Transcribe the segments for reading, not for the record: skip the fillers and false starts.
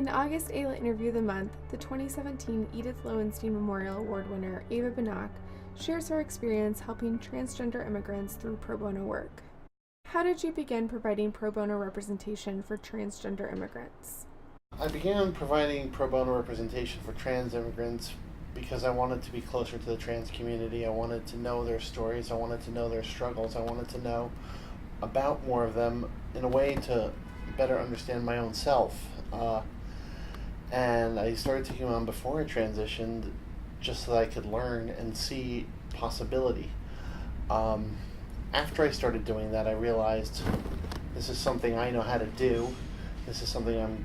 In August AILA Interview of the Month, the 2017 Edith Lowenstein Memorial Award winner Ava Benach shares her experience helping transgender immigrants through pro bono work. How did you begin providing pro bono representation for transgender immigrants? I began providing pro bono representation for trans immigrants because I wanted to be closer to the trans community. I wanted to know their stories. I wanted to know their struggles. I wanted to know about more of them in a way to better understand my own self. And I started taking them on before I transitioned just so that I could learn and see possibility. After I started doing that, I realized this is something I know how to do. This is something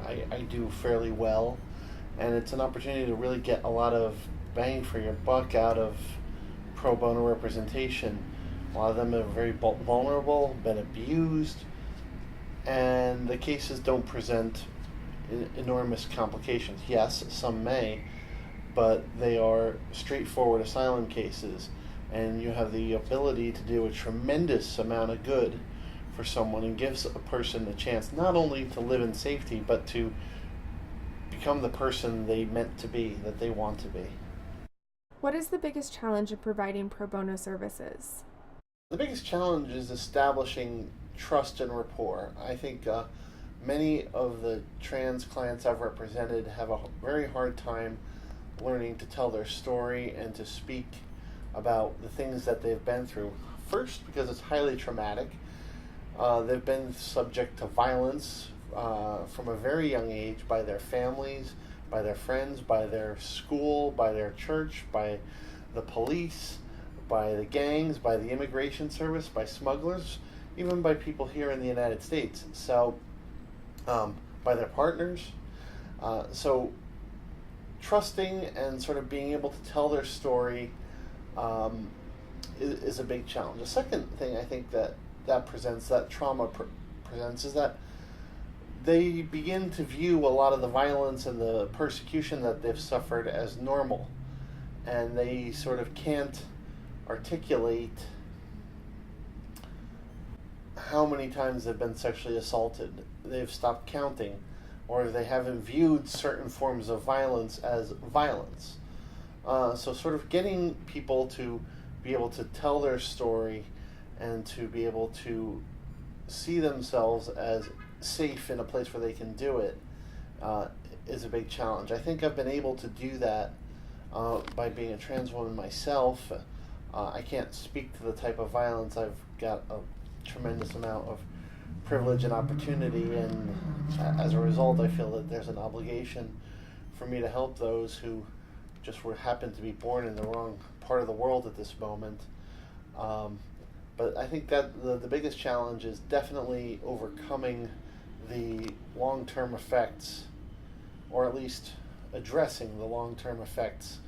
I do fairly well. And it's an opportunity to really get a lot of bang for your buck out of pro bono representation. A lot of them are very vulnerable, been abused, and the cases don't present enormous complications. Yes, some may, but they are straightforward asylum cases, and you have the ability to do a tremendous amount of good for someone and gives a person a chance not only to live in safety, but to become the person they meant to be, that they want to be. What is the biggest challenge in providing pro bono services? The biggest challenge is establishing trust and rapport. I think many of the trans clients I've represented have a very hard time learning to tell their story and to speak about the things that they've been through. First, because it's highly traumatic. They've been subject to violence from a very young age by their families, by their friends, by their school, by their church, by the police, by the gangs, by the immigration service, by smugglers, even by people here in the United States. So, by their partners. So trusting and sort of being able to tell their story is a big challenge. The second thing I think that presents, that trauma presents, is that they begin to view a lot of the violence and the persecution that they've suffered as normal. And they sort of can't articulate how many times they've been sexually assaulted. They've stopped counting, or they haven't viewed certain forms of violence as violence. So sort of getting people to be able to tell their story and to be able to see themselves as safe in a place where they can do it is a big challenge. I think I've been able to do that by being a trans woman myself. I can't speak to the type of violence. I've got a tremendous amount of privilege and opportunity, and as a result I feel that there's an obligation for me to help those who just happen to be born in the wrong part of the world at this moment. But I think that the biggest challenge is definitely overcoming the long-term effects, or at least addressing the long-term effects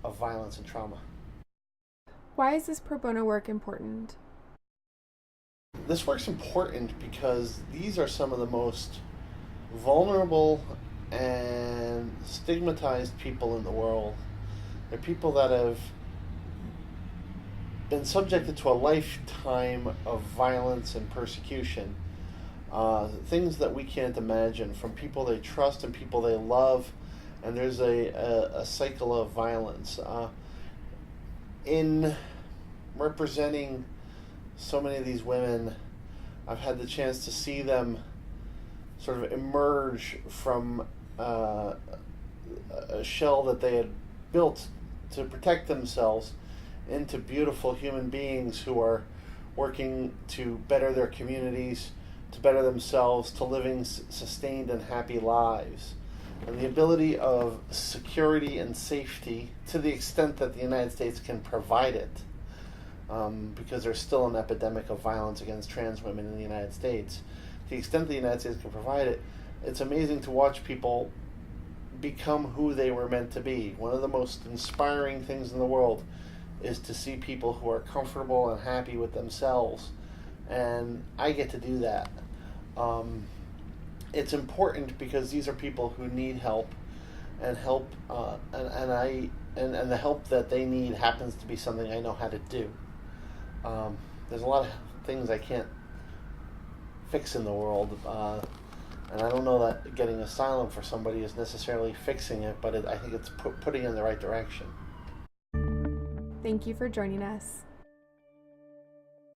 of violence and trauma. Why is this pro bono work important? This work's important because these are some of the most vulnerable and stigmatized people in the world. They're people that have been subjected to a lifetime of violence and persecution. Things that we can't imagine, from people they trust and people they love, and there's a cycle of violence. In representing so many of these women, I've had the chance to see them sort of emerge from a shell that they had built to protect themselves into beautiful human beings who are working to better their communities, to better themselves, to living sustained and happy lives. And the ability of security and safety, to the extent that the United States can provide it, because there's still an epidemic of violence against trans women in the United States. To the extent the United States can provide it, it's amazing to watch people become who they were meant to be. One of the most inspiring things in the world is to see people who are comfortable and happy with themselves, and I get to do that. It's important because these are people who need help, and the help that they need happens to be something I know how to do. There's a lot of things I can't fix in the world. And I don't know that getting asylum for somebody is necessarily fixing it, but I think it's putting it in the right direction. Thank you for joining us.